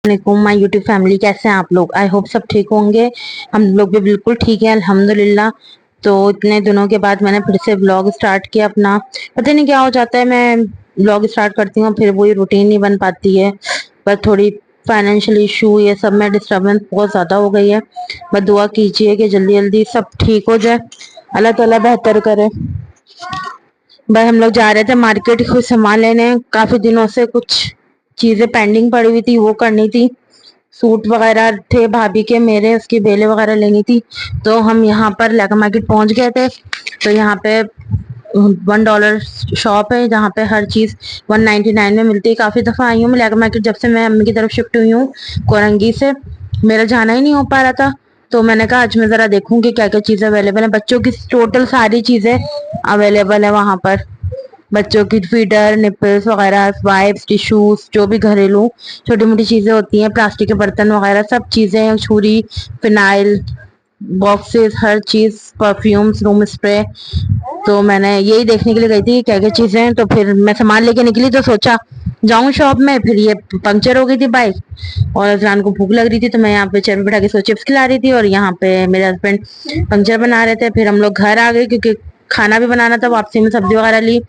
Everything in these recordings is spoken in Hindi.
माय यूट्यूब फैमिली, कैसे हैं आप लोग। आई होप सब ठीक होंगे। हम लोग भी बिल्कुल ठीक है, अल्हम्दुलिल्लाह। तो इतने दिनों के बाद मैंने फिर से व्लॉग स्टार्ट किया अपना। पता नहीं क्या हो जाता है, मैं व्लॉग स्टार्ट करती हूँ फिर वही रूटीन नहीं बन पाती है। पर थोड़ी फाइनेंशियल इशू ये सब में डिस्टर्बेंस बहुत ज्यादा हो गई है। बस दुआ कीजिए कि जल्दी जल्दी सब ठीक हो जाए, अल्लाह ताला बेहतर करे। भाई हम लोग जा रहे थे मार्केट कुछ सामान लेने। काफी दिनों से कुछ चीजें पेंडिंग पड़ी हुई थी, वो करनी थी। सूट वगैरह थे भाभी के, मेरे उसकी बेले वगैरह लेनी थी। तो हम यहाँ पर लेगा मार्केट पहुंच गए थे। तो यहाँ पे $1 शॉप है जहाँ पे हर चीज 199 में मिलती है। काफी दफा आई हूँ मैं लेगा मार्केट, जब से मैं अम्मी की तरफ शिफ्ट हुई हूँ कोरंगी से। मेरा जाना ही नहीं हो पा रहा था। तो मैंने कहा आज मैं जरा देखूंगी क्या क्या चीजें अवेलेबल है। बच्चों की टोटल सारी चीजें अवेलेबल है वहां पर। बच्चों की फीडर, निपल्स वगैरह, वाइप्स, टिश्यूज, जो भी घरेलू छोटी मोटी चीजें होती हैं, प्लास्टिक के बर्तन वगैरह सब चीजें, छुरी, फिनाइल बॉक्सेस, हर चीज, परफ्यूम्स, रूम स्प्रे। तो मैंने यही देखने के लिए गई थी क्या क्या चीजें हैं। तो फिर मैं सामान लेके निकली तो सोचा जाऊं शॉप में, फिर ये पंक्चर हो गई थी बाइक। और जान को भूख लग रही थी तो मैं यहाँ पे चेयर पे बैठा के सो चिप्स खिला रही थी और यहाँ पे मेरे हस्बैंड पंक्चर बना रहे थे। फिर हम लोग घर आ गए क्योंकि खाना भी बनाना था। वापसी में सब्जी वगैरह ली,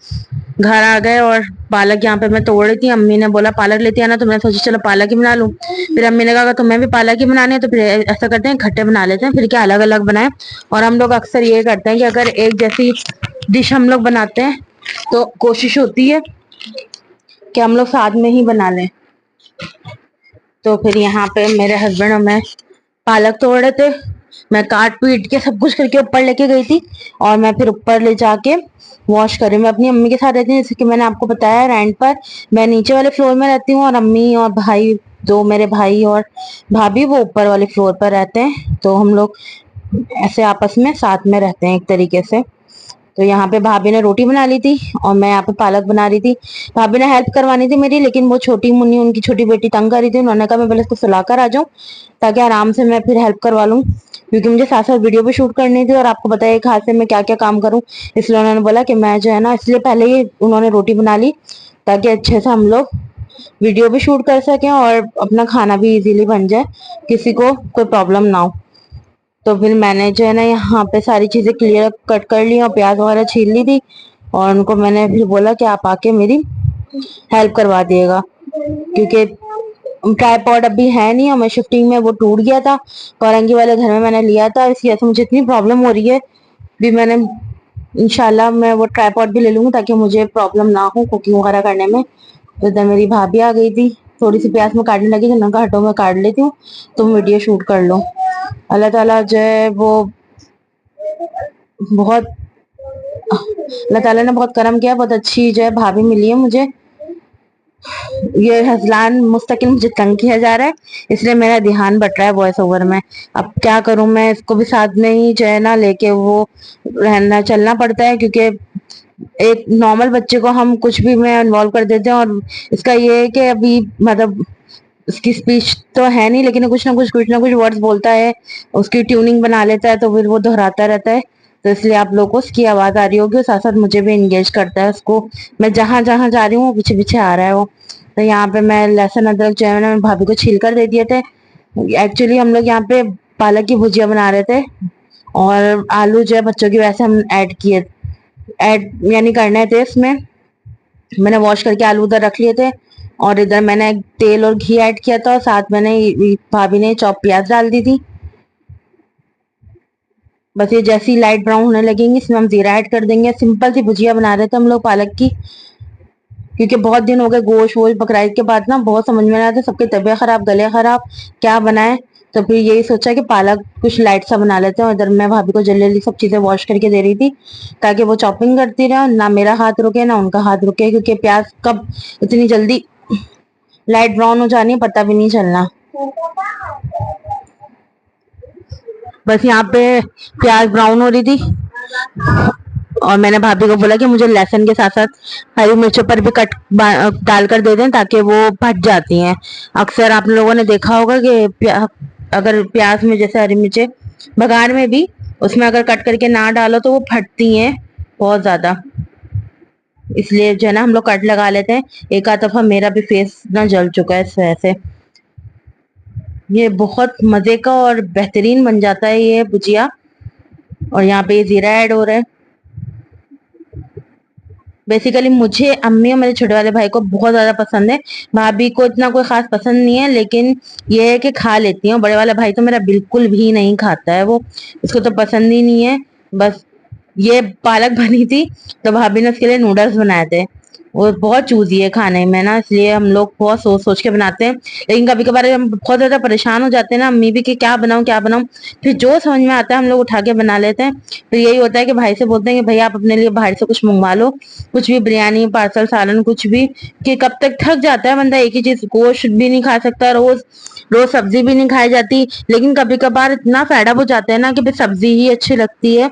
घर आ गए। और पालक यहाँ पे मैं तोड़ रही थी, अम्मी ने बोला पालक लेती आना, तो मैं सोची चलो पालक ही बना लूं। फिर अम्मी ने कहा तुम्हें भी पालक ही बनाने हैं तो फिर ऐसा करते हैं खट्टे बना लेते हैं, फिर क्या अलग अलग बनाए। और हम लोग अक्सर ये करते हैं कि अगर एक जैसी डिश हम लोग बनाते हैं तो कोशिश होती है कि हम लोग साथ में ही बना लें। तो फिर यहाँ पे मेरे हस्बैंड और मैं पालक तोड़ रहे थे। मैं काट पीट के सब कुछ करके ऊपर लेके गई थी और मैं फिर ऊपर ले जाके वॉश करी। मैं अपनी अम्मी के साथ रहती हूँ, जैसे कि मैंने आपको बताया रेंट पर। मैं नीचे वाले फ्लोर में रहती हूँ और अम्मी और भाई, दो मेरे भाई और भाभी, वो ऊपर वाले फ्लोर पर रहते हैं। तो हम लोग ऐसे आपस में साथ में रहते हैं एक तरीके से। तो यहाँ पे भाभी ने रोटी बना ली थी और मैं यहाँ पे पालक बना रही थी। भाभी ने हेल्प करवानी थी मेरी, लेकिन वो छोटी मुन्नी, उनकी छोटी बेटी तंग कर रही थी। उन्होंने कहा मैं पहले इसको सुलाकर आ जाऊं ताकि आराम से मैं फिर हेल्प करवा लूं, क्योंकि मुझे साथ साथ वीडियो भी शूट करनी थी। और आपको बताया एक हाथ से मैं क्या क्या काम करूं, इसलिए उन्होंने बोला कि मैं जो है ना, इसलिए पहले ही उन्होंने रोटी बना ली ताकि अच्छे से हम लोग वीडियो भी शूट कर सकें और अपना खाना भी इजीली बन जाए, किसी को कोई प्रॉब्लम ना हो। तो फिर मैंने जो है ना यहाँ पे सारी चीजें क्लियर कट कर ली और प्याज वगैरह छील ली थी। और उनको मैंने फिर बोला कि आप आके मेरी हेल्प करवा दिएगा, क्योंकि ट्राईपॉड अभी है नहीं और मैं शिफ्टिंग में वो टूट गया था। औरंगी वाले घर में मैंने लिया था, इस वजह से मुझे इतनी प्रॉब्लम हो रही है। भी मैंने इंशाल्लाह मैं वो ट्राईपॉड भी ले लूंगी ताकि मुझे प्रॉब्लम ना हो कुकिंग वगैरह करने में। तो इधर मेरी भाभी आ गई थी, थोड़ी सी प्याज में काटने लगी, तो हटो मैं काट लेती हूँ, तुम वीडियो शूट कर लो। अल्लाह ताला जो है वो बहुत, अल्लाह ताला ने बहुत करम किया, बहुत अच्छी जो है भाभी मिली है मुझे। ये हजलान मुस्तकिल मुझे तंग किया जा रहा है, इसलिए मेरा ध्यान बट रहा है वॉइस ओवर में। अब क्या करूं, मैं इसको भी साथ में ही जो है ना लेके वो रहना चलना पड़ता है, क्योंकि एक नॉर्मल बच्चे को हम कुछ भी में इन्वॉल्व कर देते हैं। और इसका ये है कि अभी मतलब उसकी स्पीच तो है नहीं, लेकिन कुछ ना कुछ वर्ड्स बोलता है, उसकी ट्यूनिंग बना लेता है, तो फिर वो दोहराता रहता है। तो इसलिए आप लोगों को उसकी आवाज आ रही होगी और साथ साथ मुझे भी इंगेज करता है उसको। मैं जहां जहां जा रही हूँ वो पीछे पीछे आ रहा है वो। तो यहाँ पे मैं लहसुन अदरक जो है मैंने भाभी को छील कर दे दिए थे। एक्चुअली हम लोग यहाँ पे पालक की भुजिया बना रहे थे और आलू जो है बच्चों की वैसे हम ऐड यानी करने थे इसमें। मैंने वॉश करके आलू उधर रख लिए थे और इधर मैंने तेल और घी ऐड किया था और साथ मैंने भाभी ने चॉप प्याज डाल दी थी। बस ये जैसी लाइट ब्राउन होने लगेंगी इसमें हम जीरा ऐड कर देंगे। सिंपल सी भुजिया बना रहे थे हम लोग पालक की, क्योंकि बहुत दिन हो गए गोश्त वोश्त बकराइद के बाद ना, बहुत समझ में नहीं आता, सबके तबीयत खराब, गले खराब, क्या बनाए। तो फिर यही सोचा कि पालक कुछ लाइट सा बना लेते हैं। और इधर मैं भाभी को जल्दी जल्दी सब चीजें वॉश करके दे रही थी ताकि वो चॉपिंग करती रहे, ना मेरा हाथ रुके ना उनका हाथ रुके, क्योंकि प्याज कब इतनी जल्दी लाइट ब्राउन हो जानी है पता भी नहीं चलना। बस यहाँ पे प्याज ब्राउन हो रही थी और मैंने भाभी को बोला कि मुझे लहसुन के साथ साथ हरी मिर्चों पर भी कट डालकर दे दें ताकि वो फट जाती हैं। अक्सर आप लोगों ने देखा होगा कि अगर प्याज में जैसे हरी मिर्चें बघार में भी उसमें अगर कट करके ना डालो तो वो फटती हैं बहुत ज्यादा। इसलिए जो है ना हम लोग कट लगा लेते हैं। एक आध दफा मेरा भी फेस ना जल चुका है इस वजह से। ये बहुत मजे का और बेहतरीन बन जाता है ये भुजिया। और यहाँ पे जीरा ऐड हो रहा है। बेसिकली मुझे, अम्मी और मेरे छोटे वाले भाई को बहुत ज्यादा पसंद है। भाभी को इतना कोई खास पसंद नहीं है, लेकिन ये है कि खा लेती है। बड़े वाला भाई तो मेरा बिल्कुल भी नहीं खाता है, वो उसको तो पसंद ही नहीं है। बस ये पालक बनी थी तो भाभी ने उसके लिए नूडल्स बनाए थे। वो बहुत चूजी है खाने में ना, इसलिए हम लोग बहुत सोच सोच के बनाते हैं। लेकिन कभी कभार हम बहुत ज्यादा परेशान हो जाते हैं ना, अम्मी भी कि क्या बनाऊं क्या बनाऊं। फिर जो समझ में आता है हम लोग उठा के बना लेते हैं। फिर यही होता है कि भाई से बोलते हैं कि भैया आप अपने लिए बाहर से कुछ मंगवा लो, कुछ भी, बिरयानी, पार्सल, सालन, कुछ भी। कि कब तक थक जाता है बंदा, एक ही चीज, गोश्त भी नहीं खा सकता रोज, रोज सब्जी भी नहीं खाई जाती। लेकिन कभी कभार इतना फेड अप हो जाते हैं ना कि भाई सब्जी ही अच्छी लगती है,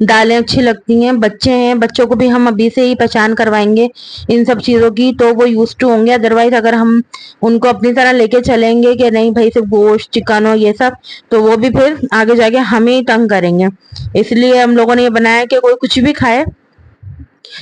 दालें अच्छी लगती हैं। बच्चे हैं, बच्चों को भी हम अभी से ही पहचान करवाएंगे इन सब चीजों की, तो वो यूज टू होंगे। अदरवाइज अगर हम उनको अपनी तरह लेके चलेंगे कि नहीं भाई सिर्फ गोश्त, चिकन और ये सब, तो वो भी फिर आगे जाके हमें ही तंग करेंगे। इसलिए हम लोगों ने ये बनाया कि कोई कुछ भी खाए,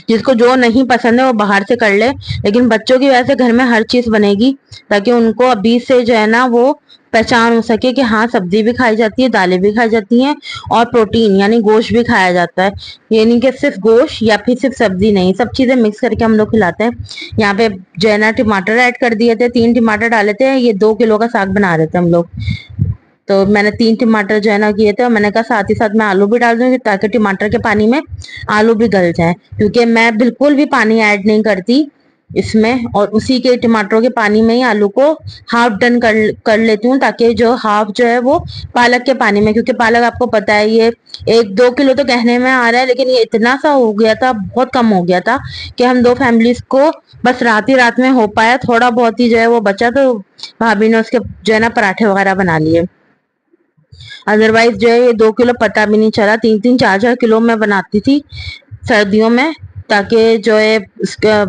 जिसको जो नहीं पसंद है वो बाहर से कर ले। लेकिन बच्चों की वजह से घर में हर चीज बनेगी, ताकि उनको अभी से जो है ना वो पहचान हो सके कि हाँ सब्जी भी खाई जाती है, दालें भी खाई जाती हैं, और प्रोटीन यानी गोश्त भी खाया जाता है। ये नहीं कि सिर्फ गोश्त या फिर सिर्फ सब्जी, नहीं, सब चीजें मिक्स करके हम लोग खिलाते हैं। यहाँ पे जो है ना टमाटर ऐड कर दिए थे, 3 टमाटर डाले थे। ये 2 किलो का साग बना रहे थे हम लोग, तो मैंने 3 टमाटर जो है ना किए थे। और मैंने कहा साथ ही साथ मैं आलू भी डाल दूंगी, ताकि टमाटर के पानी में आलू भी गल जाए, क्योंकि मैं बिल्कुल भी पानी ऐड नहीं करती इसमें। और उसी के टमाटरों के पानी में ही आलू को हाफ डन कर लेती हूँ, ताकि जो हाफ जो है वो पालक के पानी में, क्योंकि पालक आपको पता है ये 1-2 किलो तो कहने में आ रहा है, लेकिन ये इतना सा हो गया था, बहुत कम हो गया था, कि हम 2 फैमिलीज को बस रात ही रात में हो पाया। थोड़ा बहुत ही जो है वो बचा, तो भाभी ने उसके जो है ना पराठे वगैरह बना लिए। अदरवाइज जो है ये 2 किलो पता भी नहीं चला, 3-3 4-4 किलो मैं बनाती थी सर्दियों में। ताकि जो है उसका,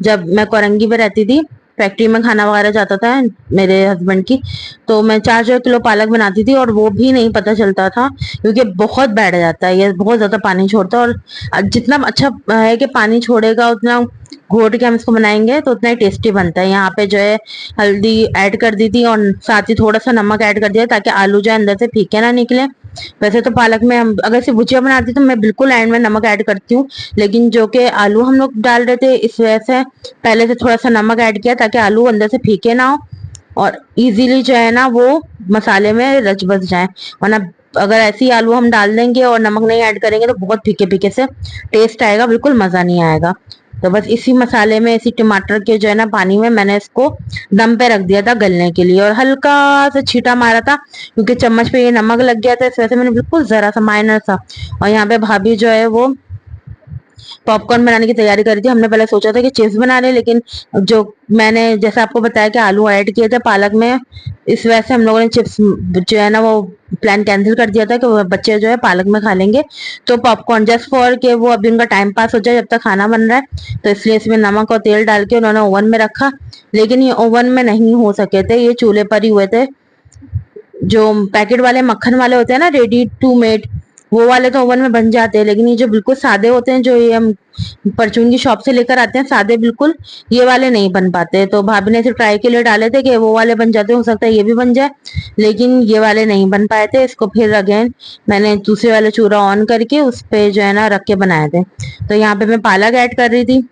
जब मैं कोरंगी में रहती थी, फैक्ट्री में खाना वगैरह जाता था मेरे हस्बैंड की, तो मैं 4-4 किलो पालक बनाती थी, और वो भी नहीं पता चलता था, क्योंकि बहुत बैठ जाता है ये, बहुत ज्यादा पानी छोड़ता है। और जितना अच्छा है कि पानी छोड़ेगा, उतना घोट के हम इसको बनाएंगे तो उतना ही टेस्टी बनता है। यहाँ पे जो है हल्दी ऐड कर दी थी, और साथ ही थोड़ा सा नमक ऐड कर दिया, ताकि आलू जो है अंदर से फीके ना निकले। वैसे तो पालक में हम अगर से भुजिया बनाती तो मैं बिल्कुल एंड में नमक ऐड करती हूँ, लेकिन जो कि आलू हम लोग डाल रहे थे, इस वजह से पहले से थोड़ा सा नमक ऐड किया, ताकि आलू अंदर से फीके ना हो, और इजीली जो है ना वो मसाले में रच बस जाए। वरना अगर ऐसे ही आलू हम डाल देंगे और नमक नहीं ऐड करेंगे तो बहुत फीके फीके से टेस्ट आएगा, बिल्कुल मजा नहीं आएगा। तो बस इसी मसाले में, इसी टमाटर के जो है ना पानी में मैंने इसको दम पे रख दिया था गलने के लिए, और हल्का सा छींटा मारा था, क्योंकि चम्मच पे ये नमक लग गया था, इस वजह से मैंने बिल्कुल जरा सा, माइनर सा। और यहाँ पे भाभी जो है वो पॉपकॉर्न बनाने की तैयारी कर रही थी। हमने पहले सोचा था कि चिप्स बना रहे, लेकिन जो मैंने जैसा आपको बताया कि आलू ऐड किए थे पालक में, इस वजह से हम लोगों ने चिप्स जो है ना वो प्लान कैंसिल कर दिया था, कि वो बच्चे जो है पालक में खा लेंगे। तो पॉपकॉर्न जस्ट फॉर के वो अभी उनका टाइम पास हो जाए जब तक खाना बन रहा है, तो इसलिए इसमें नमक और तेल डाल के उन्होंने ओवन में रखा। लेकिन ये ओवन में नहीं हो सके थे, ये चूल्हे पर ही हुए थे। जो पैकेट वाले मक्खन वाले होते हैं ना, रेडी टू मेड, वो वाले तो ओवन में बन जाते हैं, लेकिन ये जो बिल्कुल सादे होते हैं, जो ये हम परचून की शॉप से लेकर आते हैं सादे बिल्कुल, ये वाले नहीं बन पाते। तो भाभी ने सिर्फ ट्राई के लिए डाले थे कि वो वाले बन जाते, हो सकता है ये भी बन जाए, लेकिन ये वाले नहीं बन पाए थे। इसको फिर अगेन मैंने दूसरे वाले चूल्हा ऑन करके उस पे जो है ना रख के बनाए थे। तो यहाँ पे मैं पालक ऐड कर रही थी,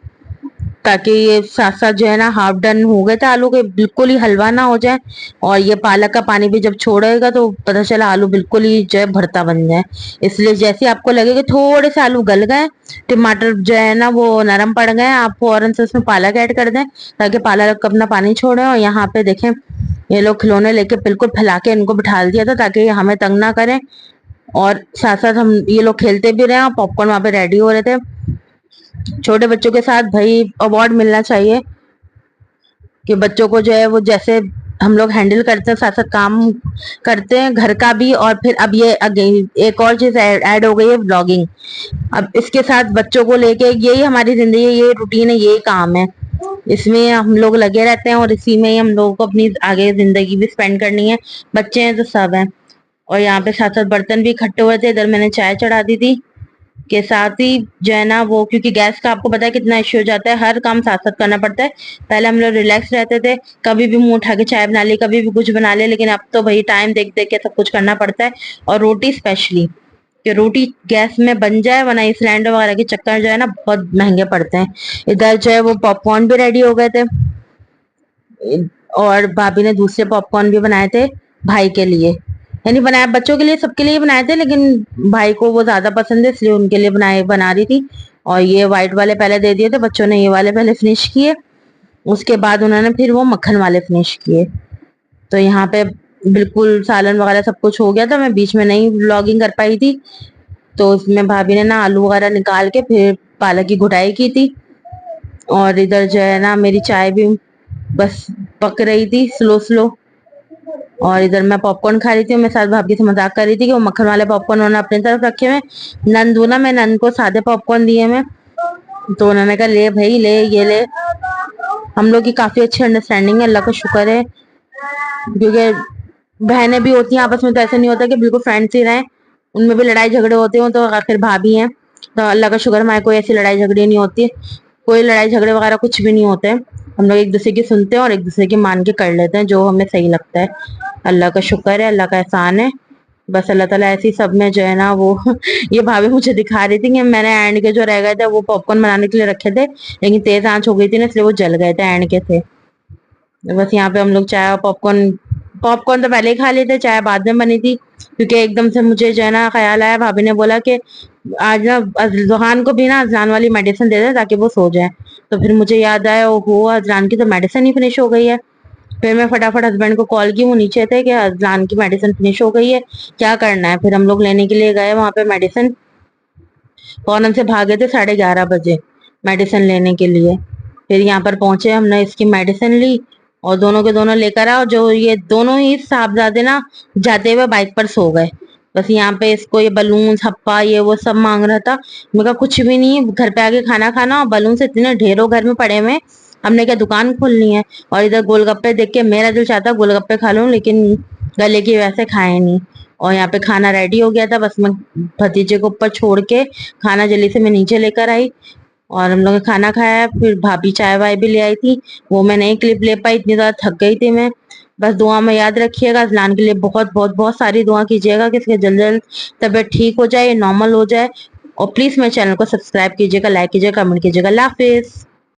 ताकि ये साथ साथ जो है ना हाफ डन हो गए थे आलू के, बिल्कुल ही हलवा ना हो जाए। और ये पालक का पानी भी जब छोड़ेगा तो पता चला आलू बिल्कुल ही जो है भरता बन जाए। इसलिए जैसे आपको लगे कि थोड़े से आलू गल गए, टमाटर जो है ना वो नरम पड़ गए, आप फौरन से उसमें पालक ऐड कर दें, ताकि पालक अपना पानी छोड़े। और यहाँ पे देखें ये लोग खिलौने लेके बिल्कुल फैला के इनको बिठा दिया था, ताकि ये हमें तंग ना करें, और साथ साथ हम ये लोग खेलते भी रहे। और पॉपकॉर्न वहां पे रेडी हो रहे थे। छोटे बच्चों के साथ भाई अवार्ड मिलना चाहिए, कि बच्चों को जो है वो जैसे हम लोग हैंडल करते हैं, साथ साथ काम करते हैं घर का भी। और फिर अब ये अगेन एक और चीज ऐड हो गई है, व्लॉगिंग। अब इसके साथ बच्चों को लेके, यही हमारी जिंदगी है, ये रूटीन है, यही काम है, इसमें हम लोग लगे रहते हैं, और इसी में ही हम लोगों को अपनी आगे जिंदगी भी स्पेंड करनी है। बच्चे हैं तो सब हैं। और यहाँ पे साथ साथ बर्तन भी इकट्ठे हुए थे, इधर मैंने चाय चढ़ा दी थी। के साथ ही जो है ना वो, क्योंकि गैस का आपको पता है कितना इश्यू हो जाता है, हर काम साथ साथ करना पड़ता है। पहले हम लोग रिलैक्स रहते थे, कभी भी मुंह उठा के चाय बना ली, कभी भी कुछ बना लिया, लेकिन अब तो भाई टाइम देख देख के सब कुछ करना पड़ता है। और रोटी स्पेशली, कि रोटी गैस में बन जाए, वरना ये सिलेंडर वगैरह के चक्कर जो है ना बहुत महंगे पड़ते हैं। इधर जो है वो पॉपकॉर्न भी रेडी हो गए थे, और भाभी ने दूसरे पॉपकॉर्न भी बनाए थे भाई के लिए, यानी बनाया बच्चों के लिए, सबके लिए बनाए थे, लेकिन भाई को वो ज्यादा पसंद है इसलिए उनके लिए बना रही थी। और ये व्हाइट वाले पहले दे दिए थे बच्चों ने, ये वाले पहले फिनिश किए, उसके बाद उन्होंने फिर वो मक्खन वाले फिनिश किए। तो यहाँ पे बिल्कुल सालन वगैरह सब कुछ हो गया था, मैं बीच में नहीं व्लॉगिंग कर पाई थी। तो उसमें भाभी ने ना आलू वगैरह निकाल के फिर पालक की घुटाई की थी। और इधर जो है ना मेरी चाय भी बस पक रही थी स्लो स्लो। और इधर मैं पॉपकॉर्न खा रही थी, मैं साथ भाभी से मजाक कर रही थी कि वो मक्खन वाले पॉपकॉर्न उन्होंने अपनी तरफ रखे हुए, नंदू ना, मैं नंद को सादे पॉपकॉर्न दिए मैं। तो उन्होंने कहा ले भाई ले, ये ले। हम लोग की काफी अच्छी अंडरस्टैंडिंग है, अल्लाह का शुक्र है, क्योंकि बहनें भी होती हैं आपस में तो ऐसा नहीं होता कि बिल्कुल फ्रेंड्स ही रहें, उनमें भी लड़ाई झगड़े होते हो, तो आखिर भाभी हैं। तो अल्लाह का शुक्र हमारे कोई ऐसी लड़ाई झगड़ी नहीं होती, कोई लड़ाई झगड़े वगैरह कुछ भी नहीं होते हैं। हम लोग एक दूसरे की सुनते हैं और एक दूसरे की मान के कर लेते हैं जो हमें सही लगता है। अल्लाह का शुक्र है, अल्लाह का एहसान है। बस अल्लाह ताला ऐसी सब में जो है ना वो ये भाभी मुझे दिखा रही थी कि मैंने एंड के जो रह गए थे वो पॉपकॉर्न बनाने के लिए रखे थे, लेकिन तेज आंच हो गई थी ना इसलिए वो जल गए थे, एंड के थे। बस यहाँ पे हम लोग चाय और पॉपकॉर्न, पॉपकॉर्न तो पहले ही खा लिए थे, चाय बाद में बनी थी, क्योंकि एकदम से मुझे जो है ना ख्याल आया, भाभी ने बोला कि आज ना अजलान को भी ना अजलान वाली मेडिसिन दे दे ताकि वो सो जाए। तो फिर मुझे याद आया, ओहो अजलान की तो मेडिसिन ही फिनिश हो गई है। फिर मैं फटाफट हस्बैंड को कॉल की, वो नीचे थे, कि अजलान की मेडिसिन फिनिश हो गई है, क्या करना है। फिर हम लोग लेने के लिए गए वहां पे मेडिसिन, फौरन से भागे थे 11:30 बजे मेडिसिन लेने के लिए। फिर यहाँ पर पहुंचे, हमने इसकी मेडिसिन ली और दोनों के दोनों लेकर आए, और जो ये दोनों ही साहबजादे ना जाते हुए बाइक पर सो गए। बस यहाँ पे इसको ये बलून हप्पा ये वो सब मांग रहा था। मैं कहा कुछ भी नहीं, घर पे आके खाना खाना, और बलून से इतने ढेरों घर में पड़े हुए हैं, हमने क्या दुकान खोलनी है। और इधर गोलगप्पे देख के मेरा दिल चाहता गोलगप्पे खा लूं, लेकिन गले की वैसे खाए नहीं। और यहाँ पे खाना रेडी हो गया था, बस मैं भतीजे को ऊपर छोड़ के खाना जल्दी से मैं नीचे लेकर आई, और हम लोग ने खाना खाया। फिर भाभी चाय वाय भी ले आई थी, वो मैं नहीं क्लिप ले पाई, इतनी ज्यादा थक गई थी मैं। बस दुआ में याद रखिएगा, अजलान के लिए बहुत बहुत बहुत सारी दुआ कीजिएगा कि इसके जल्द जल्द तबीयत ठीक हो जाए, नॉर्मल हो जाए। और प्लीज मेरे चैनल को सब्सक्राइब कीजिएगा, लाइक कीजिएगा, कमेंट कीजिएगा। अल्लाह हाफिज।